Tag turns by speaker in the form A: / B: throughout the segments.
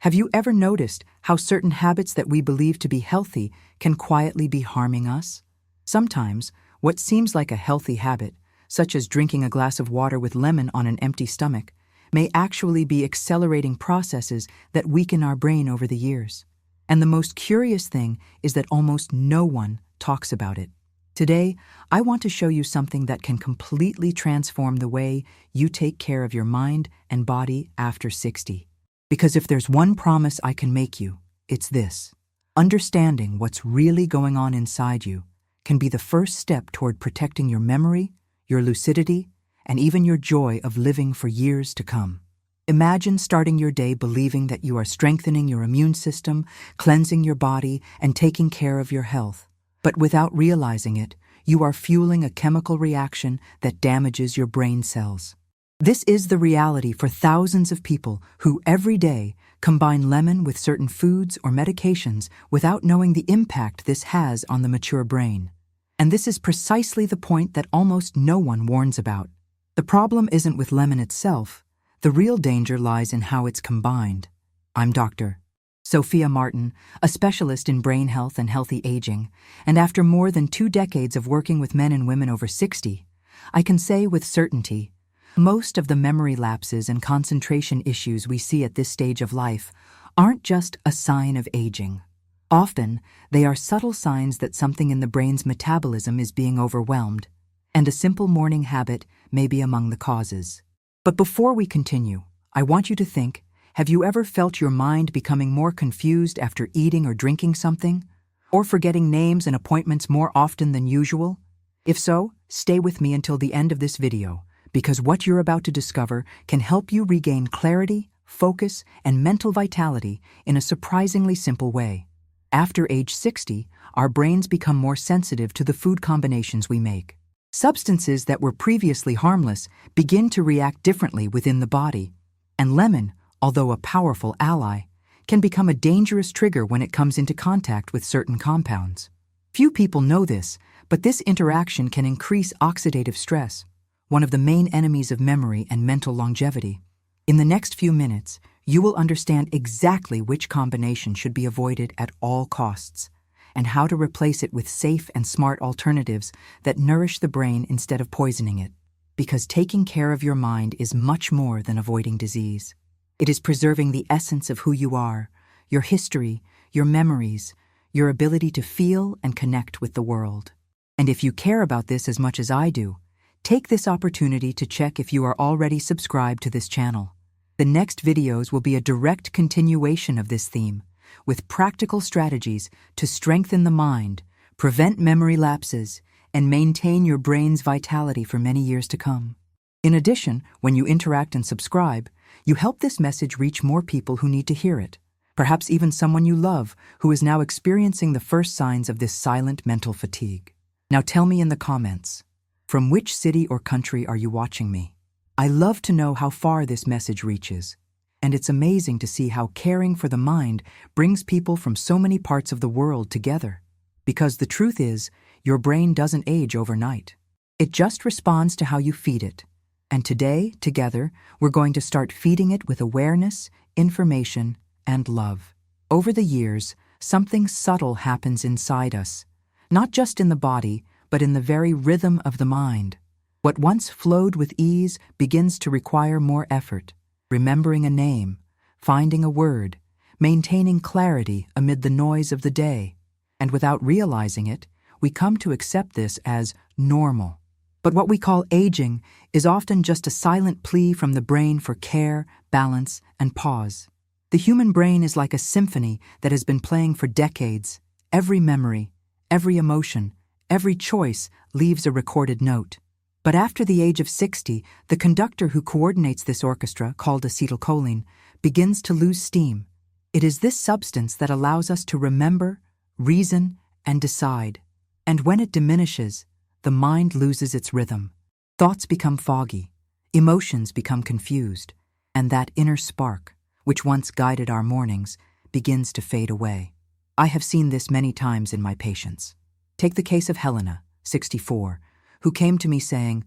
A: Have you ever noticed how certain habits that we believe to be healthy can quietly be harming us? Sometimes, what seems like a healthy habit, such as drinking a glass of water with lemon on an empty stomach, may actually be accelerating processes that weaken our brain over the years. And the most curious thing is that almost no one talks about it. Today, I want to show you something that can completely transform the way you take care of your mind and body after 60. Because if there's one promise I can make you, it's this. Understanding what's really going on inside you can be the first step toward protecting your memory, your lucidity, and even your joy of living for years to come. Imagine starting your day believing that you are strengthening your immune system, cleansing your body, and taking care of your health. But without realizing it, you are fueling a chemical reaction that damages your brain cells. This is the reality for thousands of people who every day combine lemon with certain foods or medications without knowing the impact this has on the mature brain. And this is precisely the point that almost no one warns about. The problem isn't with lemon itself. The real danger lies in how it's combined. I'm Dr. Soffia Martin, a specialist in brain health and healthy aging, and after more than 2 decades of working with men and women over 60, I can say with certainty, most of the memory lapses and concentration issues we see at this stage of life aren't just a sign of aging. Often, they are subtle signs that something in the brain's metabolism is being overwhelmed, and a simple morning habit may be among the causes. But before we continue, I want you to think, have you ever felt your mind becoming more confused after eating or drinking something? Or forgetting names and appointments more often than usual? If so, stay with me until the end of this video, because what you're about to discover can help you regain clarity, focus, and mental vitality in a surprisingly simple way. After age 60, our brains become more sensitive to the food combinations we make. Substances that were previously harmless begin to react differently within the body, and lemon, although a powerful ally, can become a dangerous trigger when it comes into contact with certain compounds. Few people know this, but this interaction can increase oxidative stress, one of the main enemies of memory and mental longevity. In the next few minutes, you will understand exactly which combination should be avoided at all costs, and how to replace it with safe and smart alternatives that nourish the brain instead of poisoning it. Because taking care of your mind is much more than avoiding disease. It is preserving the essence of who you are, your history, your memories, your ability to feel and connect with the world. And if you care about this as much as I do, take this opportunity to check if you are already subscribed to this channel. The next videos will be a direct continuation of this theme, with practical strategies to strengthen the mind, prevent memory lapses, and maintain your brain's vitality for many years to come. In addition, when you interact and subscribe, you help this message reach more people who need to hear it, perhaps even someone you love who is now experiencing the first signs of this silent mental fatigue. Now tell me in the comments, from which city or country are you watching me? I love to know how far this message reaches, and it's amazing to see how caring for the mind brings people from so many parts of the world together. Because the truth is, your brain doesn't age overnight. It just responds to how you feed it. And today, together, we're going to start feeding it with awareness, information, and love. Over the years, something subtle happens inside us, not just in the body, but in the very rhythm of the mind. What once flowed with ease begins to require more effort, remembering a name, finding a word, maintaining clarity amid the noise of the day. And without realizing it, we come to accept this as normal. But what we call aging is often just a silent plea from the brain for care, balance, and pause. The human brain is like a symphony that has been playing for decades. Every memory, every emotion, every choice leaves a recorded note. But after the age of 60, the conductor who coordinates this orchestra, called acetylcholine, begins to lose steam. It is this substance that allows us to remember, reason, and decide. And when it diminishes, the mind loses its rhythm. Thoughts become foggy, emotions become confused, and that inner spark, which once guided our mornings, begins to fade away. I have seen this many times in my patients. Take the case of Helena, 64, who came to me saying,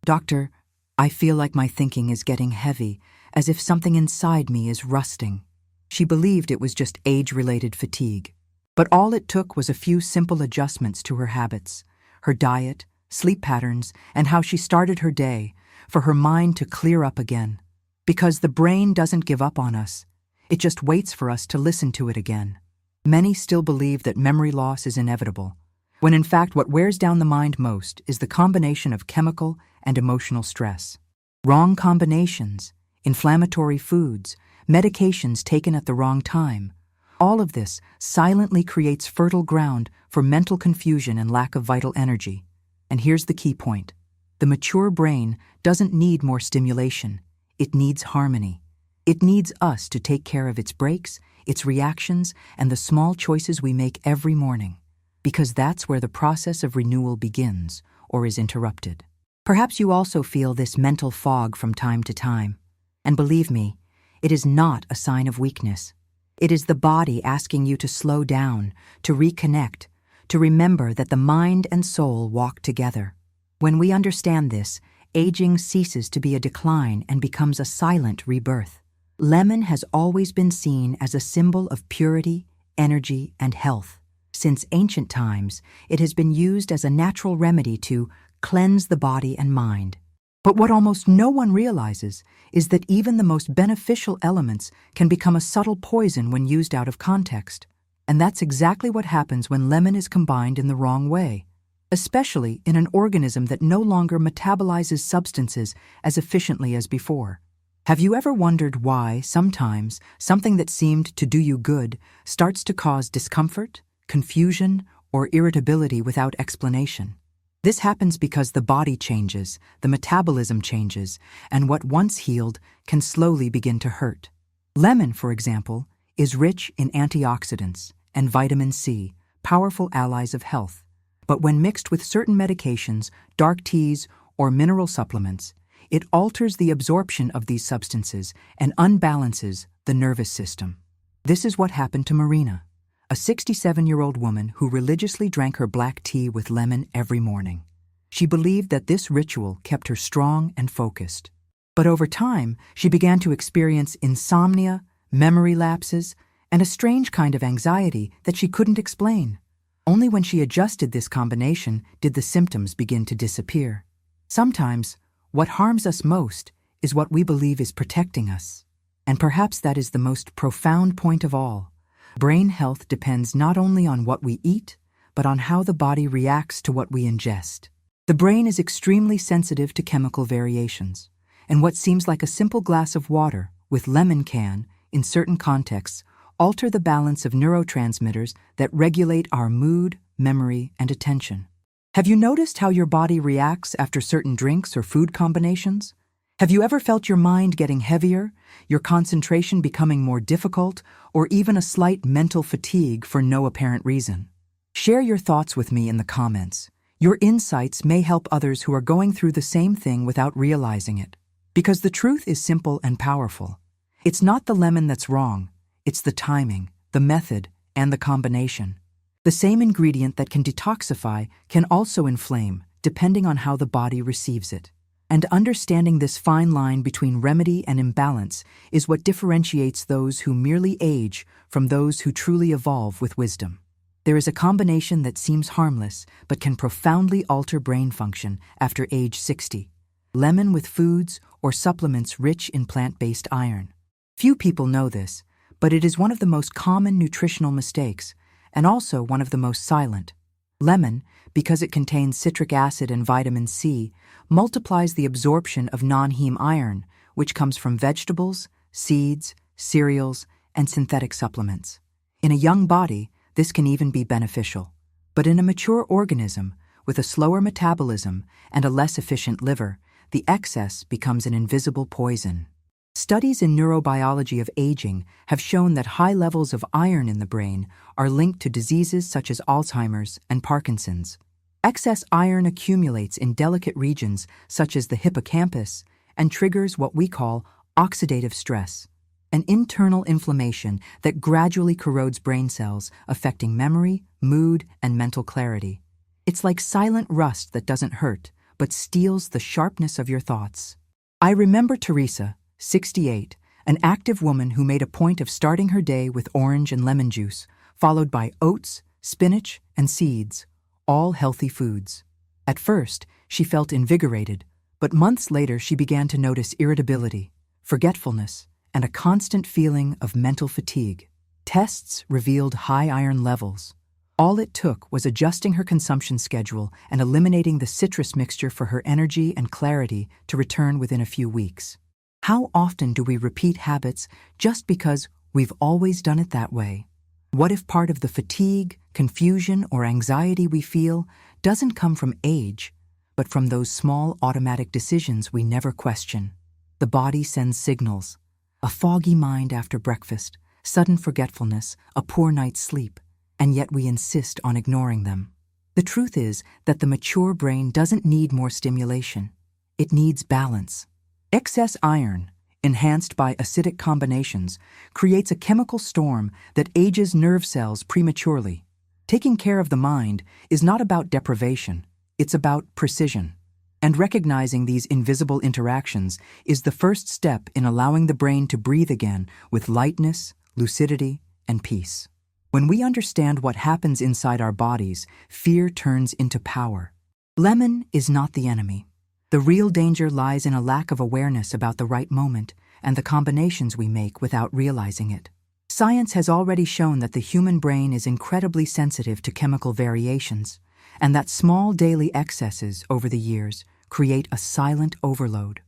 A: "Doctor, I feel like my thinking is getting heavy, as if something inside me is rusting." She believed it was just age-related fatigue. But all it took was a few simple adjustments to her habits, her diet, sleep patterns, and how she started her day, for her mind to clear up again. Because the brain doesn't give up on us. It just waits for us to listen to it again. Many still believe that memory loss is inevitable, when in fact what wears down the mind most is the combination of chemical and emotional stress. Wrong combinations, inflammatory foods, medications taken at the wrong time, all of this silently creates fertile ground for mental confusion and lack of vital energy. And here's the key point. The mature brain doesn't need more stimulation. It needs harmony. It needs us to take care of its breaks, its reactions, and the small choices we make every morning. Because that's where the process of renewal begins, or is interrupted. Perhaps you also feel this mental fog from time to time. And believe me, it is not a sign of weakness. It is the body asking you to slow down, to reconnect, to remember that the mind and soul walk together. When we understand this, aging ceases to be a decline and becomes a silent rebirth. Lemon has always been seen as a symbol of purity, energy, and health. Since ancient times, it has been used as a natural remedy to cleanse the body and mind. But what almost no one realizes is that even the most beneficial elements can become a subtle poison when used out of context. And that's exactly what happens when lemon is combined in the wrong way, especially in an organism that no longer metabolizes substances as efficiently as before. Have you ever wondered why, sometimes, something that seemed to do you good starts to cause discomfort, confusion, or irritability without explanation? This happens because the body changes, the metabolism changes, and what once healed can slowly begin to hurt. Lemon, for example, is rich in antioxidants and vitamin C, powerful allies of health. But when mixed with certain medications, dark teas, or mineral supplements, it alters the absorption of these substances and unbalances the nervous system. This is what happened to Marina, a 67-year-old woman who religiously drank her black tea with lemon every morning. She believed that this ritual kept her strong and focused. But over time, she began to experience insomnia, memory lapses, and a strange kind of anxiety that she couldn't explain. Only when she adjusted this combination did the symptoms begin to disappear. Sometimes, what harms us most is what we believe is protecting us. And perhaps that is the most profound point of all. Brain health depends not only on what we eat, but on how the body reacts to what we ingest. The brain is extremely sensitive to chemical variations, and what seems like a simple glass of water with lemon can, in certain contexts, alter the balance of neurotransmitters that regulate our mood, memory, and attention. Have you noticed how your body reacts after certain drinks or food combinations? Have you ever felt your mind getting heavier, your concentration becoming more difficult, or even a slight mental fatigue for no apparent reason? Share your thoughts with me in the comments. Your insights may help others who are going through the same thing without realizing it. Because the truth is simple and powerful. It's not the lemon that's wrong. It's the timing, the method, and the combination. The same ingredient that can detoxify can also inflame, depending on how the body receives it. And understanding this fine line between remedy and imbalance is what differentiates those who merely age from those who truly evolve with wisdom. There is a combination that seems harmless but can profoundly alter brain function after age 60. Lemon with foods or supplements rich in plant-based iron. Few people know this, but it is one of the most common nutritional mistakes, and also one of the most silent. Lemon, because it contains citric acid and vitamin C, multiplies the absorption of non-heme iron, which comes from vegetables, seeds, cereals, and synthetic supplements. In a young body, this can even be beneficial. But in a mature organism, with a slower metabolism and a less efficient liver, the excess becomes an invisible poison. Studies in neurobiology of aging have shown that high levels of iron in the brain are linked to diseases such as Alzheimer's and Parkinson's. Excess iron accumulates in delicate regions such as the hippocampus and triggers what we call oxidative stress, an internal inflammation that gradually corrodes brain cells, affecting memory, mood, and mental clarity. It's like silent rust that doesn't hurt, but steals the sharpness of your thoughts. I remember Teresa, 68, An active woman who made a point of starting her day with orange and lemon juice, followed by oats, spinach, and seeds, all healthy foods. At first, she felt invigorated, but months later she began to notice irritability, forgetfulness, and a constant feeling of mental fatigue. Tests revealed high iron levels. All it took was adjusting her consumption schedule and eliminating the citrus mixture for her energy and clarity to return within a few weeks. How often do we repeat habits just because we've always done it that way? What if part of the fatigue, confusion, or anxiety we feel doesn't come from age, but from those small automatic decisions we never question? The body sends signals. A foggy mind after breakfast, sudden forgetfulness, a poor night's sleep, and yet we insist on ignoring them. The truth is that the mature brain doesn't need more stimulation. It needs balance. Excess iron, enhanced by acidic combinations, creates a chemical storm that ages nerve cells prematurely. Taking care of the mind is not about deprivation, it's about precision. And recognizing these invisible interactions is the first step in allowing the brain to breathe again with lightness, lucidity, and peace. When we understand what happens inside our bodies, fear turns into power. Lemon is not the enemy. The real danger lies in a lack of awareness about the right moment and the combinations we make without realizing it. Science has already shown that the human brain is incredibly sensitive to chemical variations, and that small daily excesses over the years create a silent overload.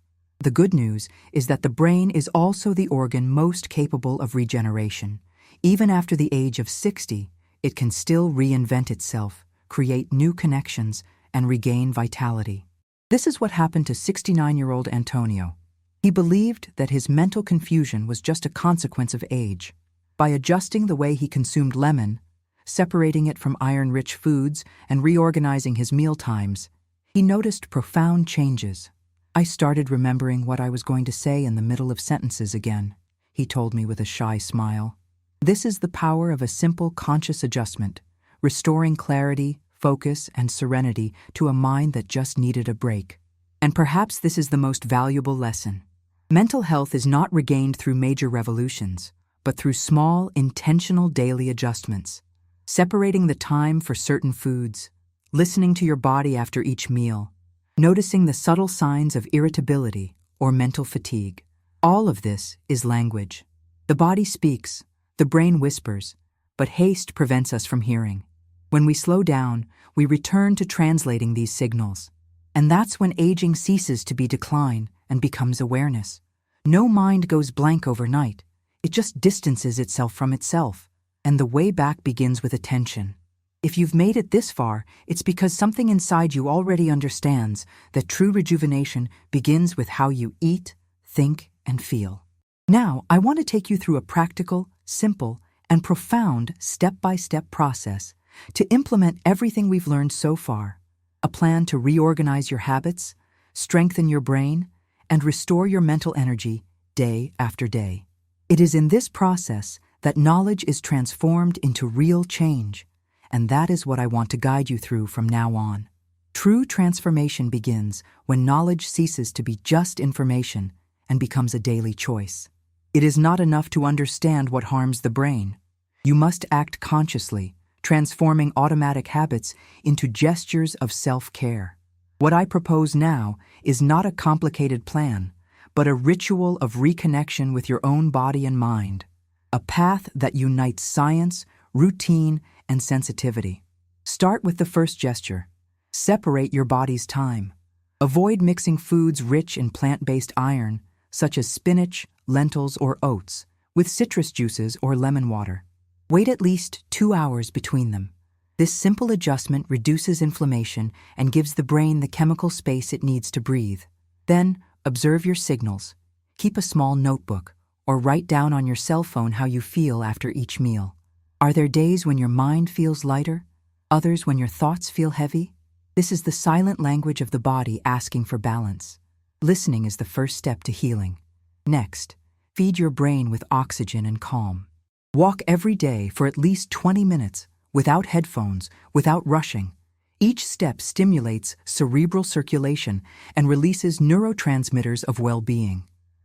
A: The good news is that the brain is also the organ most capable of regeneration. Even after the age of 60, it can still reinvent itself, create new connections, and regain vitality. This is what happened to 69-year-old Antonio. He believed that his mental confusion was just a consequence of age. By adjusting the way he consumed lemon, separating it from iron-rich foods, and reorganizing his meal times, he noticed profound changes. "I started remembering what I was going to say in the middle of sentences again," he told me with a shy smile. This is the power of a simple conscious adjustment, restoring clarity, focus, and serenity to a mind that just needed a break. And perhaps this is the most valuable lesson. Mental health is not regained through major revolutions, but through small, intentional daily adjustments. Separating the time for certain foods, listening to your body after each meal, noticing the subtle signs of irritability or mental fatigue. All of this is language. The body speaks, the brain whispers, but haste prevents us from hearing. When we slow down, we return to translating these signals. And that's when aging ceases to be decline and becomes awareness. No mind goes blank overnight. It just distances itself from itself. And the way back begins with attention. If you've made it this far, it's because something inside you already understands that true rejuvenation begins with how you eat, think, and feel. Now, I want to take you through a practical, simple, and profound step-by-step process to implement everything we've learned so far. A plan to reorganize your habits, strengthen your brain, and restore your mental energy day after day. It is in this process that knowledge is transformed into real change, and that is what I want to guide you through from now on. True transformation begins when knowledge ceases to be just information and becomes a daily choice. It is not enough to understand what harms the brain. You must act consciously, transforming automatic habits into gestures of self-care. What I propose now is not a complicated plan, but a ritual of reconnection with your own body and mind. A path that unites science, routine, and sensitivity. Start with the first gesture. Separate your body's time. Avoid mixing foods rich in plant-based iron, such as spinach, lentils, or oats, with citrus juices or lemon water. Wait at least 2 hours between them. This simple adjustment reduces inflammation and gives the brain the chemical space it needs to breathe. Then, observe your signals. Keep a small notebook, or write down on your cell phone how you feel after each meal. Are there days when your mind feels lighter? Others when your thoughts feel heavy? This is the silent language of the body asking for balance. Listening is the first step to healing. Next, feed your brain with oxygen and calm. Walk every day for at least 20 minutes, without headphones, without rushing. Each step stimulates cerebral circulation and releases neurotransmitters of well-being.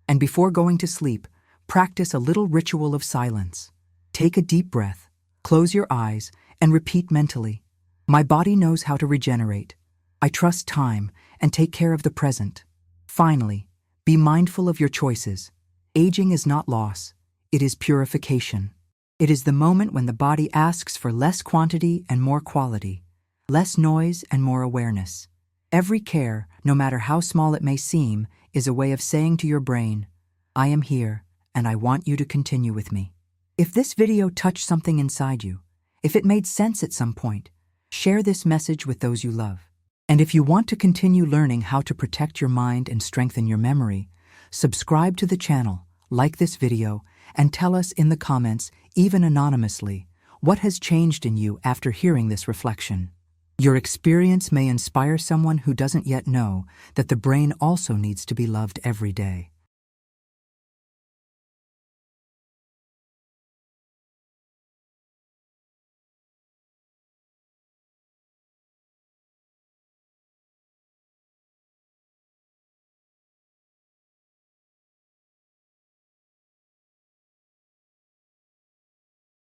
A: And before going to sleep, practice a little ritual of silence. Take a deep breath, close your eyes, and repeat mentally, "My body knows how to regenerate. I trust time and take care of the present." Finally, be mindful of your choices. Aging is not loss, it is purification. It is the moment when the body asks for less quantity and more quality, less noise and more awareness. Every care, no matter how small it may seem, is a way of saying to your brain, "I am here, and I want you to continue with me." If this video touched something inside you, if it made sense at some point, share this message with those you love. And if you want to continue learning how to protect your mind and strengthen your memory, subscribe to the channel, like this video, and tell us in the comments, even anonymously, what has changed in you after hearing this reflection. Your experience may inspire someone who doesn't yet know that the brain also needs to be loved every day.